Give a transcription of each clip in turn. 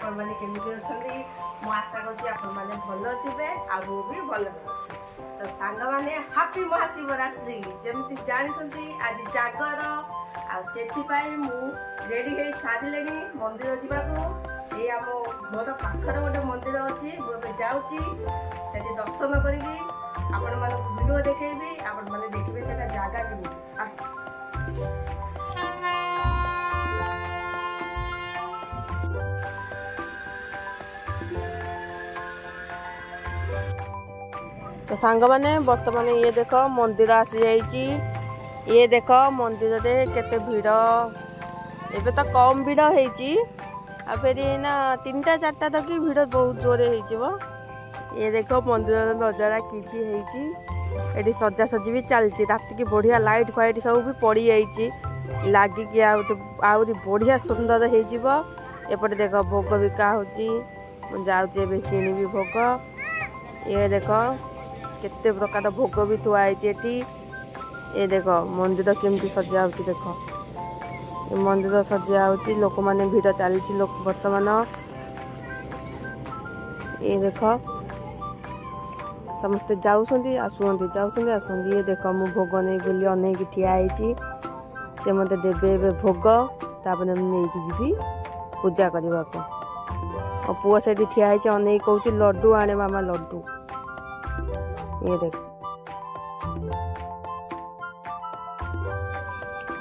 आपण माने केमिति अछंती मु आशा करछि आपण माने भलो थिबे आ मु भी भलो अछि। तो सांग माने हैप्पी महाशिवरात्रि जेमिति जानिसंती आज जागर आ सेति पाई मु रेडी हे साजिलेनी मंदिर जिबाकू ए आम घर पाखर गोटे मंदिर अछि मु जाउची सेठी दर्शन करिवि आपण माने वीडियो देखेबी आपण माने देखबे सेटा जागा कि आस। तो सांग माने बर्तमान ये देख मंदिर आसी जाइए ये देख मंदिर रे केते भीड़ एबे तो कम भीड़ होइची आ फेर ना 3टा 4टा तक भीड़ बहुत जोरे होइचबो। ये देख मंदिर नजारा किती होइची एडी सजा सजी भी चलची रात की बढ़िया लाइट फाइट सब भी पड़ी जाइची लागी कि आउरी बढ़िया सुंदर होइचबो। एपटे देख भोग बिका होची मु जाउची एबे किनिबी भोग। ये देख केते प्रकार भोग भी थुआई एटी। ये देख मंदिर केमती सजा होची देख मंदिर सजा होची लोक माने भीड़ चलची लोक वर्तमान। ये देख समस्ते जाउसंती आसुंती ये देख मु भोग नहीं बोली अनेक ठिया होची से मते देबे एबे भोग तापने नहीं कि जीवी पूजा करबा को और पुआ सेठी ठिया होची अनेक कहूची लड्डू आने मामा लड्डू।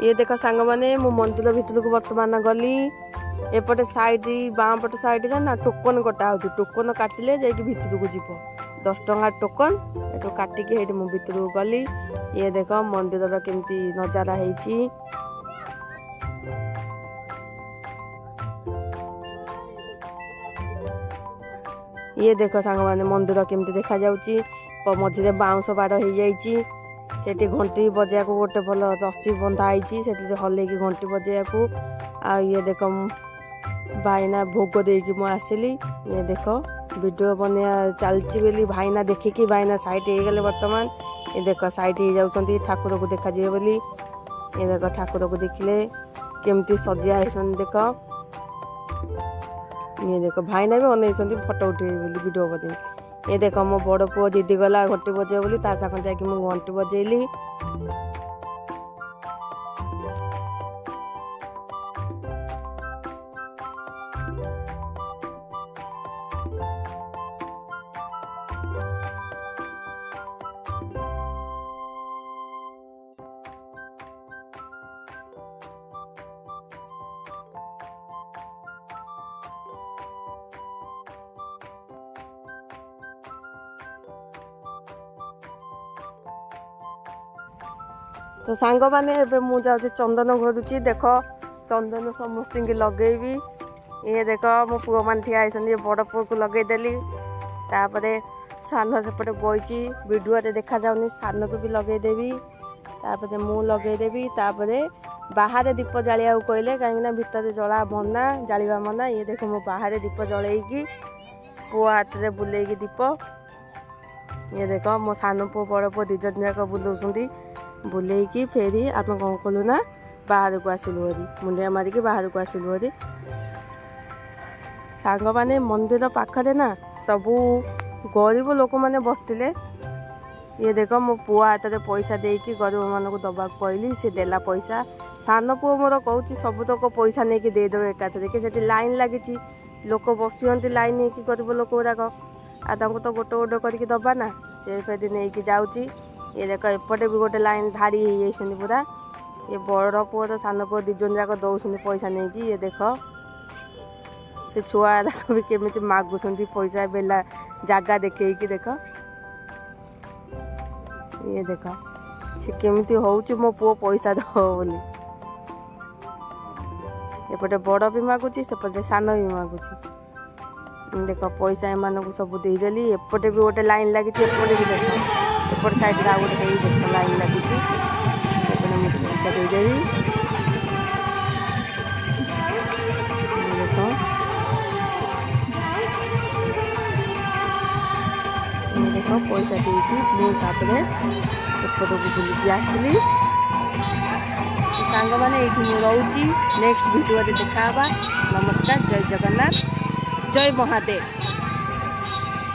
ये देख सांग माने मु मंदिर भीतर को वर्तमान गली एपटे साइड बाँ पट साइड ना टोकन कटा होची टोकन काटिले जाके भीतर को जीव 10 टंका टोकन एटो काटिके हेठी मु भीतर को गली। ये देख मंदिर केमती नजारा हेची ये देख सांग माने मंदिर केमती देखा जाउची मझे बाउंस बाड़ हो जाइए सेठी घंटी बजा को गोटे भल रस्सी बंधा होती से हल घंटी बजा को आ ये देख भाईना भोग देकी मु आसली। ये देख वीडियो बनया चलची बोली भाईना देखिकी भाईना साइड हो गले वर्तमान। ये देख साइड हो जाउछंती ठाकुर को देखा जाए बोली। ये देख ठाकुर को देखले केमती सजिया है देख। ये देख भाईना भी अनैछंती फोटो उठे बोली वीडियो बदे। ये देख मो बड़ पुओ दीदी गला घंटी बजे बोली ता साथ जाकि मु घंटी बजेली। तो सांग माने एबे मु जाउची चंदन घरुची देख चंदन समस्त की लगेबी। ये देख मो पुओ मान ठिया आइसनी बड़ पुओ को लगे देली तापरे सान सेपटे बइची वीडियो रे देखा जाउनी सान को भी लगे देबी तापरे मु लगे देबी तापरे बाहर दीप जालिया कहले कहीं ना भीतर जला मना जालिबा मना। ये देख मो बाहर दीप जलैकी पुओ हाथ रे बुलेकी दीप। ये देख मो सान पुओ बड़ पुओ दी जन जाक बुलाउछंती बुलेकी फेरी आप कौन कलु ना बाहर को आसिलु हरी मुंडिया मारिकी बाहर को आसिलु हरी। सांग माने मंदिर पाखरे ना सबू गरीब लोक माने बसथिले। ये देख मो पुआ हाथ में पैसा देकी गरीब मानक दबा कहली से देला पैसा। सान पुओ मोर कहूँ सब तक पैसा नहीं कि देदेव एकाथरे से लाइन लगी लोक बसुंती लाइन नहीं गरीब लोक गुराक आ तो गोटे गोटे करके दबा ना से फेर नहीं कि जाऊँगी। ये देख एपटे भी गोटे लाइन धाड़ी हो पूरा। ये बड़ पुओ तो सान पुओ दी जन जाक दौरान पैसा नहीं कि। ये देख से छुआ भी केमिति मागुंट पैसा बेला जगह देखी देख। ये देख से केमिति होउची मो पुओ पैसा दो बोली एपटे बड़ भी मागुची सेपटे सान भी मागुची। देख पैसा एमान को सब देदेली एपटे भी गोटे लाइन लगी एपटे भी देख एपट साइड गोटे देख लाइन लगी पैसा देदेवी। देख पैसा देकी मुझे एपट को बुलिकी आसली। सांग मैंने ये रोची नेक्स्ट वीडियो देखा। नमस्कार, जय जगन्नाथ। जय महादेव।